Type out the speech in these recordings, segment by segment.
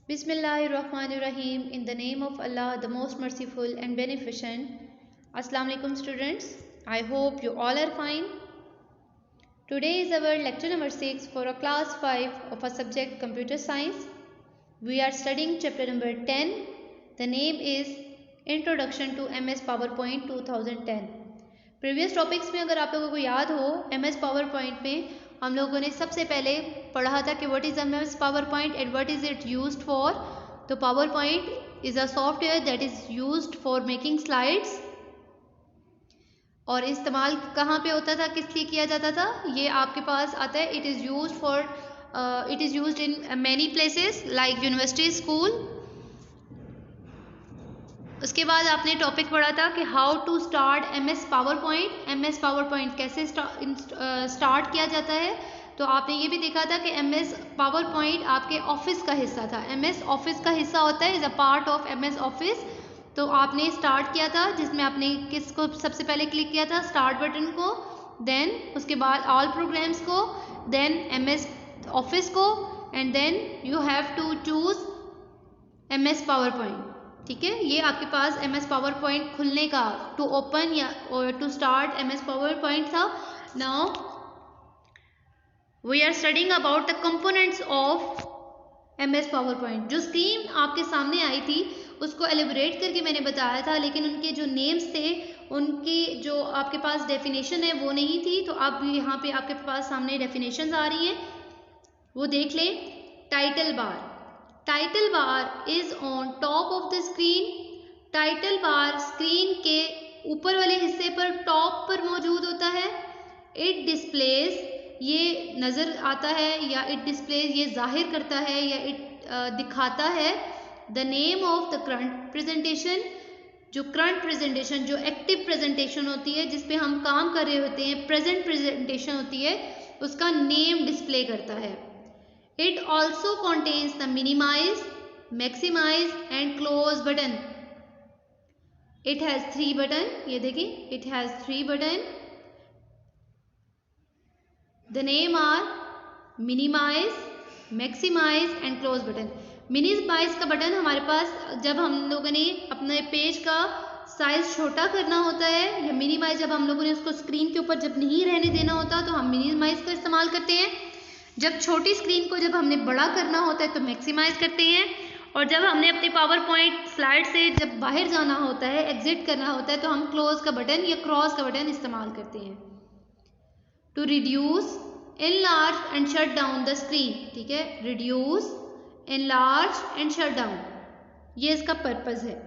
Bismillahirrahmanirrahim. In the name of Allah, the most merciful and beneficent. Assalamu alaikum students. I hope you all are fine. Today is our lecture number 6 for a class 5 of a subject computer science. We are studying chapter number 10. The name is Introduction to MS PowerPoint 2010. Previous topics में अगर आप लोगों को याद हो MS PowerPoint में हम लोगों ने सबसे पहले पढ़ा था कि what is MS PowerPoint and what is it used for. तो PowerPoint is a software that is used for making slides. और इस्तेमाल कहाँ पे होता था, किस लिए किया जाता था, ये आपके पास आता है. It is used in many places like university, school. उसके बाद आपने टॉपिक पढ़ा था कि how to start MS PowerPoint. MS PowerPoint कैसे स्टार्ट किया जाता है. तो आपने ये भी देखा था कि MS PowerPoint आपके ऑफिस का हिस्सा था. MS ऑफिस का हिस्सा होता है, is a part of MS office. तो आपने स्टार्ट किया था जिसमें आपने किसको सबसे पहले क्लिक किया था, स्टार्ट बटन को, देन उसके बाद ऑल प्रोग्राम्स को, देन MS ऑफिस को, and then you have to choose MS PowerPoint. ठीक है, ये आपके पास MS PowerPoint खुलने का, टू ओपन या टू स्टार्ट MS PowerPoint था. Now we are studying about the components of MS PowerPoint. जो स्क्रीन आपके सामने आई थी उसको एलिबरेट करके मैंने बताया था, लेकिन उनके जो नेम्स थे, उनकी जो आपके पास डेफिनेशन है वो नहीं थी. तो अब यहाँ पे आपके पास सामने डेफिनेशंस आ रही हैं, वो देख लें. Title bar. Title bar is on top of the screen. Title bar screen के ऊपर वाले हिस्से पर, टॉप पर मौजूद होता है. इट डिस्प्लेस, ये नज़र आता है, या इट डिस्प्लेस ये जाहिर करता है, या इट दिखाता है the name of the current presentation. जो करंट प्रेजेंटेशन, जो एक्टिव प्रेजेंटेशन होती है, जिस पे हम काम कर रहे होते हैं, प्रेजेंट प्रेजेंटेशन होती है, उसका नेम डिस्प्ले करता है. It also contains the minimize, maximize and close button. It has 3 button. ये देखिए, it has 3 button. The name are minimize, maximize and close button. minimize का बटन हमारे पास जब हम लोगों ने अपने पेज का साइज छोटा करना होता है, या मिनिमाइज जब हम लोगों ने उसको स्क्रीन के ऊपर जब नहीं रहने देना होता तो हम मिनिमाइज का इस्तेमाल करते हैं. जब छोटी स्क्रीन को जब हमने बड़ा करना होता है तो मैक्सिमाइज करते हैं. और जब हमने अपने पावर पॉइंट स्लाइड से जब बाहर जाना होता है, एग्जिट करना होता है, तो हम क्लोज का बटन या क्रॉस का बटन इस्तेमाल करते हैं. To reduce, enlarge and shut down the screen. ठीक है, reduce, enlarge and shut down, ये इसका पर्पस है.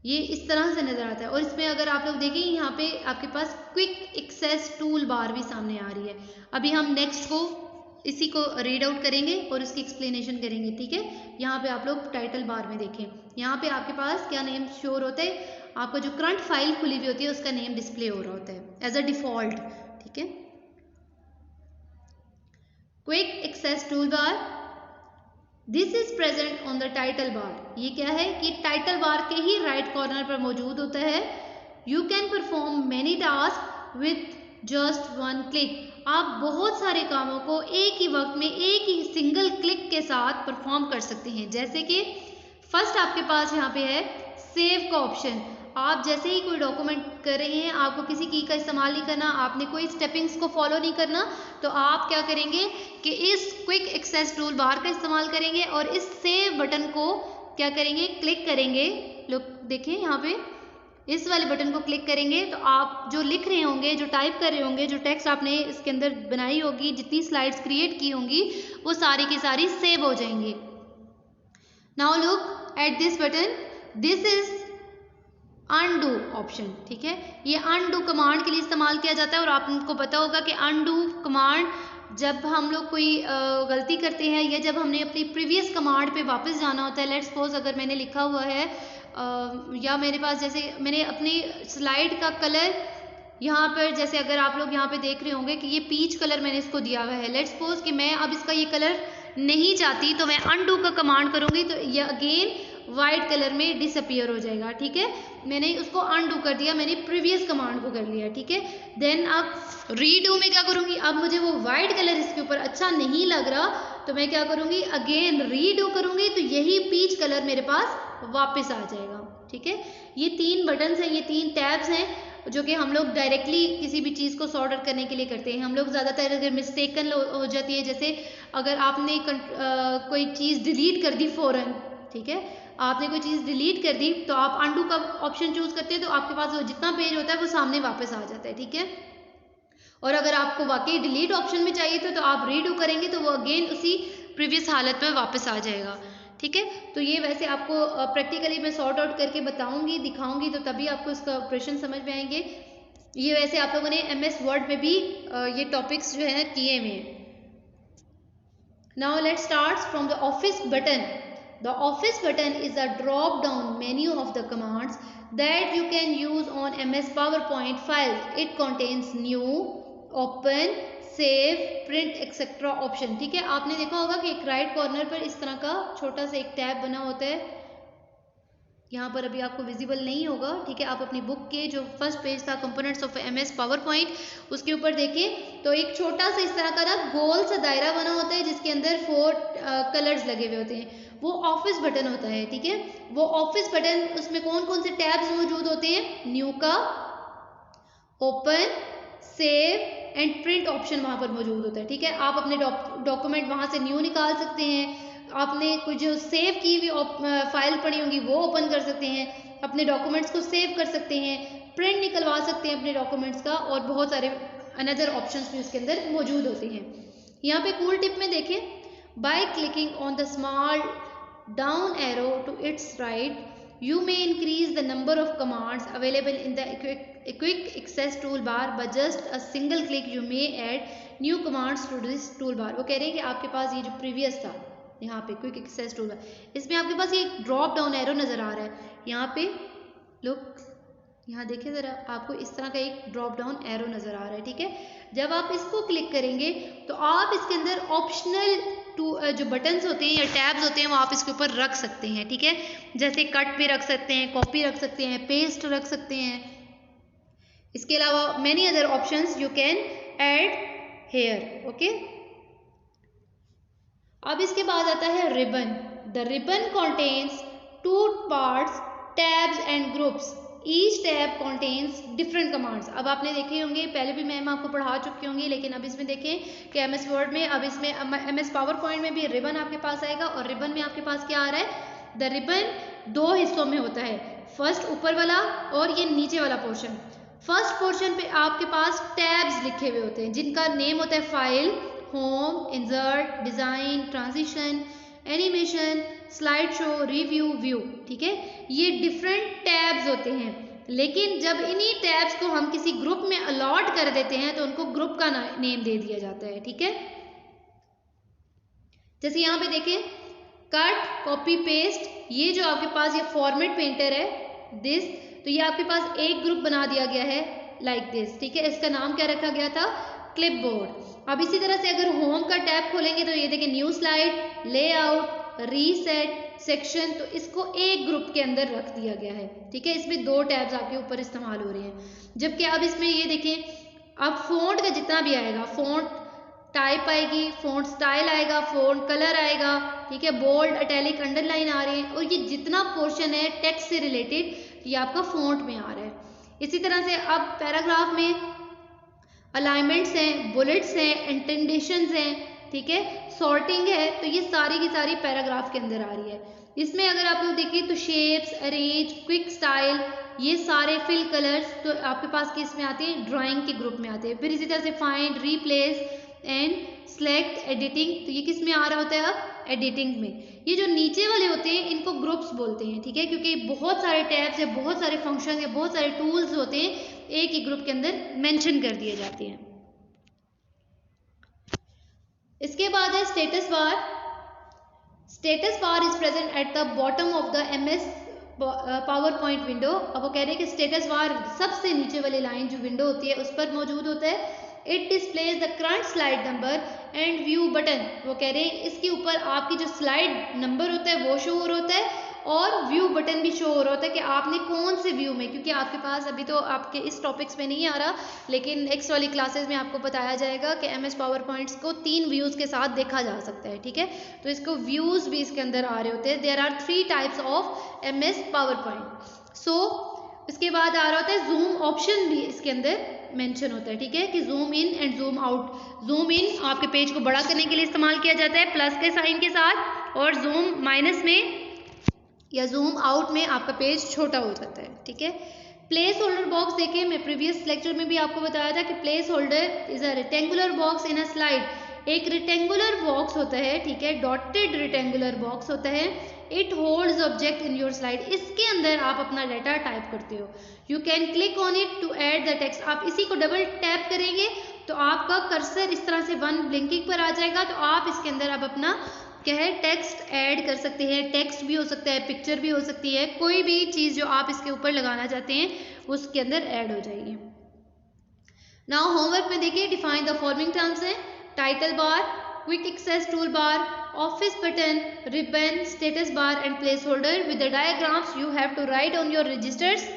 ये इस तरह से नज़र आता है. और इसमें अगर आप लोग देखें, यहाँ पे आपके पास क्विक एक्सेस टूल बार भी सामने आ रही है. अभी हम नेक्स्ट को इसी को रीड आउट करेंगे और उसकी एक्सप्लेनेशन करेंगे. ठीक है, यहाँ पे आप लोग टाइटल बार में देखें, यहाँ पे आपके पास क्या नेम शोर होता है, आपका जो करंट फाइल खुली हुई होती है उसका नेम डिस्प्ले हो रहा होता है एज अ डिफॉल्ट. ठीक है, quick access tool bar, this is present on the title bar. ये क्या है कि टाइटल बार के ही राइट कॉर्नर पर मौजूद होता है. You can perform many task with just one click. आप बहुत सारे कामों को एक ही वक्त में एक ही सिंगल क्लिक के साथ परफॉर्म कर सकते हैं. जैसे कि फर्स्ट आपके पास यहाँ पे है सेव का ऑप्शन. आप जैसे ही कोई डॉक्यूमेंट कर रहे हैं, आपको किसी की का इस्तेमाल नहीं करना, आपने कोई स्टेपिंग्स को फॉलो नहीं करना, तो आप क्या करेंगे कि इस क्विक एक्सेस टूल बार का इस्तेमाल करेंगे और इस सेव बटन को क्या करेंगे, क्लिक करेंगे. लोग देखें यहाँ पे इस वाले बटन को क्लिक करेंगे तो आप जो लिख रहे होंगे, जो टाइप कर रहे होंगे, जो टेक्स्ट आपने इसके अंदर बनाई होगी, जितनी स्लाइड्स क्रिएट की होंगी, वो सारी की सारी सेव हो जाएंगी. Now look at this button, this is undo option. ठीक है, ये अनडू कमांड के लिए इस्तेमाल किया जाता है. और आपको पता होगा कि अनडू कमांड जब हम लोग कोई गलती करते हैं, या जब हमने अपनी प्रीवियस कमांड पे वापस जाना होता है. लेट्स सपोज अगर मैंने लिखा हुआ है या मेरे पास, जैसे मैंने अपनी स्लाइड का कलर यहाँ पर, जैसे अगर आप लोग यहाँ पे देख रहे होंगे कि ये पीच कलर मैंने इसको दिया हुआ है. लेट्स सपोज कि मैं अब इसका ये कलर नहीं चाहती, तो मैं अनडू का कमांड करूँगी तो ये अगेन वाइट कलर में डिसअपियर हो जाएगा. ठीक है, मैंने उसको अनडू कर दिया, मैंने प्रीवियस कमांड को कर लिया. ठीक है, देन अब रीडू में क्या करूँगी, अब मुझे वो वाइट कलर इसके ऊपर अच्छा नहीं लग रहा, तो मैं क्या करूँगी, अगेन रीडो करूँगी तो यही पीच कलर मेरे पास वापस आ जाएगा। ठीक है, ये 3 बटन्स हैं, ये 3 टैब्स हैं जो कि हम लोग डायरेक्टली किसी भी चीज़ को सॉर्ट आउट करने के लिए करते हैं। हम लोग ज़्यादातर अगर मिस्टेकन हो जाती है, जैसे अगर आपने कोई चीज़ डिलीट कर दी फ़ौरन, ठीक है, आपने कोई चीज़ डिलीट कर दी तो आप अंडू का ऑप्शन चूज़ करते हैं तो आपके पास वो जितना पेज होता है वो सामने वापस आ जाता है। ठीक है, और अगर आपको वाकई डिलीट ऑप्शन में चाहिए तो आप रीडो करेंगे तो वो अगेन उसी प्रीवियस हालत में वापस आ जाएगा। ठीक है, तो ये वैसे आपको प्रैक्टिकली मैं सॉर्ट आउट करके बताऊंगी, दिखाऊंगी, तो तभी आपको इसका ऑपरेशन समझ में आएंगे। ये वैसे आप लोगों ने MS वर्ड में भी ये टॉपिक्स जो है किए हुए हैं। Now let's start from the office button. The office button is a drop down menu of the commands that you can use on MS PowerPoint files. It contains new, open, save, print etc. Option. ठीक है, आपने देखा होगा कि एक right corner पर इस तरह का छोटा सा एक टैब बना होता है, यहाँ पर अभी आपको विजिबल नहीं होगा। ठीक है, आप अपनी बुक के जो फर्स्ट पेज था कंपोनेंट्स ऑफ MS PowerPoint, उसके ऊपर देखें तो एक छोटा सा इस तरह का ना गोल सा दायरा बना होता है जिसके अंदर 4 कलर्स लगे हुए होते हैं, वो ऑफिस बटन होता है। ठीक है, वो ऑफिस बटन, उसमें कौन कौन से टैब्स मौजूद होते हैं, न्यू का, open, save and print option वहाँ पर मौजूद होता है। ठीक है, आप अपने डॉक्यूमेंट वहाँ से न्यू निकाल सकते हैं, आपने कुछ जो सेव की हुई फाइल पड़ी होंगी वो ओपन कर सकते हैं, अपने डॉक्यूमेंट्स को सेव कर सकते हैं, प्रिंट निकलवा सकते हैं अपने डॉक्यूमेंट्स का, और बहुत सारे अनदर ऑप्शंस भी उसके अंदर मौजूद होते हैं। यहाँ पे कूल टिप में देखें, by clicking on the small down arrow to its right you may increase the number of commands available in the quick access toolbar by just a single click. You may add new commands to this toolbar. वो कह रहे हैं कि आपके पास ये जो previous था यहाँ पे क्विक एक्सेस टूलबार, इसमें आपके पास ये ड्रॉप डाउन एरो नज़र आ रहा है। यहाँ पे लुक, यहाँ देखें ज़रा, आपको इस तरह का एक ड्रॉप डाउन एरो नज़र आ रहा है। ठीक है, जब आप इसको क्लिक करेंगे तो आप इसके अंदर ऑप्शनल जो बटन्स होते हैं या टैब्स होते हैं वो आप इसके ऊपर रख सकते हैं। ठीक है, जैसे कट भी रख सकते हैं, कॉपी रख सकते हैं, पेस्ट रख सकते हैं। इसके अलावा many other options you can add here. Okay, अब इसके बाद आता है ribbon. The ribbon contains 2 parts, tabs and groups. Each tab contains different commands. अब आपने देखे होंगे, पहले भी मैम आपको पढ़ा चुकी होंगी, लेकिन अब इसमें देखें कि MS वर्ड में, अब इसमें MS PowerPoint में भी रिबन आपके पास आएगा, और रिबन में आपके पास क्या आ रहा है, द रिबन 2 हिस्सों में होता है, फर्स्ट ऊपर वाला और ये नीचे वाला पोर्शन। फर्स्ट पोर्शन पे आपके पास टैब्स लिखे हुए होते हैं जिनका नेम होता है file, home, insert, design, transition, animation, slide show, review, view. ठीक है, ये डिफरेंट टैब्स होते हैं, लेकिन जब इन्हीं टैब्स को हम किसी ग्रुप में अलॉट कर देते हैं तो उनको ग्रुप का नेम दे दिया जाता है। ठीक है, जैसे यहाँ पे देखें, कट, कॉपी, पेस्ट, ये जो आपके पास ये फॉर्मेट पेंटर है दिस, तो ये आपके पास एक ग्रुप बना दिया गया है लाइक दिस। ठीक है, इसका नाम क्या रखा गया था, क्लिपबोर्ड। अब इसी तरह से अगर होम का टैब खोलेंगे तो ये देखें, new slide, layout, reset, section, तो इसको एक ग्रुप के अंदर रख दिया गया है। ठीक है, इसमें 2 टैब्स आपके ऊपर इस्तेमाल हो रहे हैं। जबकि अब इसमें ये देखें, अब फ़ॉन्ट का जितना भी आएगा, फ़ॉन्ट टाइप आएगी, फ़ॉन्ट स्टाइल आएगा, फ़ॉन्ट कलर आएगा। ठीक है, बोल्ड, इटैलिक, अंडरलाइन आ रहे हैं, और ये जितना पोर्शन है टेक्स्ट से रिलेटेड ये आपका फ़ॉन्ट में आ रहा है। इसी तरह से अब पैराग्राफ में अलाइनमेंट्स हैं, बुलेट्स हैं, इंटेंडेशंस हैं, ठीक है, सॉर्टिंग है, तो ये सारी की सारी पैराग्राफ के अंदर आ रही है। इसमें अगर आप लोग देखें तो शेप्स, अरेंज, क्विक स्टाइल, ये सारे फिल कलर्स तो आपके पास किस में आते हैं, ड्राइंग के ग्रुप में आते हैं। फिर इसी तरह से find, replace and select, editing, तो ये किस में आ रहा होता है, अब एडिटिंग में। ये जो नीचे वाले होते हैं इनको ग्रुप्स बोलते हैं। ठीक है, क्योंकि बहुत सारे टैब्स या बहुत सारे फंक्शन या बहुत सारे टूल्स होते हैं एक ही ग्रुप के अंदर मेंशन कर दिए जाते हैं। इसके बाद है status bar. Status bar is present at the bottom of the MS PowerPoint window. अब वो कह रहे हैं कि स्टेटस बार सबसे नीचे वाली लाइन जो विंडो होती है उस पर मौजूद होता है। It displays the current slide number and view button, वो कह रहे हैं इसके ऊपर आपकी जो स्लाइड नंबर होता है वो शो हो रहा होता है और व्यू बटन भी शो हो रहा होता है कि आपने कौन से व्यू में, क्योंकि आपके पास अभी तो आपके इस टॉपिक्स में नहीं आ रहा, लेकिन नेक्स्ट वाली क्लासेस में आपको बताया जाएगा कि MS पावर पॉइंट्स को 3 व्यूज़ के साथ देखा जा सकता है, ठीक है। तो इसको व्यूज़ भी इसके अंदर आ रहे होते हैं। There are 3 types of MS PowerPoint. So इसके बाद आ रहा होता है जूम ऑप्शन भी इसके अंदर मेंशन होता है, ठीक है, कि zoom in and zoom out. Zoom in आपके पेज को बड़ा करने के लिए इस्तेमाल किया जाता है प्लस के साइन के साथ, और जूम माइनस में या जूम आउट में आपका पेज छोटा हो जाता है, ठीक है। प्लेस होल्डर बॉक्स देखें, मैं प्रीवियस लेक्चर में भी आपको बताया था कि place holder is a rectangular box in a slide. एक रेक्टेंगुलर बॉक्स होता है, ठीक है, डॉटेड रेक्टेंगुलर बॉक्स होता है। It holds object in your slide. इसके अंदर आप अपना डाटा टाइप करते हो। You can click on it to add the text. आप इसी को डबल टैप करेंगे तो आपका कर्सर इस तरह से 1 ब्लिंकिंग पर आ जाएगा, तो आप इसके अंदर अब अपना क्या है टेक्स्ट ऐड कर सकते हैं। टेक्स्ट भी हो सकता है, पिक्चर भी हो सकती है, कोई भी चीज़ जो आप इसके ऊपर लगाना चाहते हैं उसके अंदर ऐड हो जाएगी। नाउ होमवर्क में देखिए, डिफाइन द फॉलोइंग टर्म्स हैं: title bar, quick access tool bar, office button, ribbon, status bar and place holder. With the diagrams you have to write on your registers,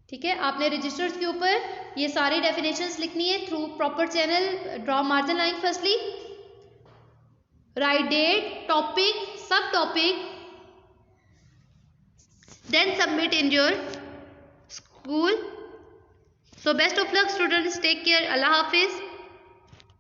ठीक है। आपने registers के ऊपर ये सारी डेफिनेशंस लिखनी है through proper channel. Draw margin line firstly, write date, topic, subtopic, then submit in your school. So best of luck students, take care, Allah Hafiz.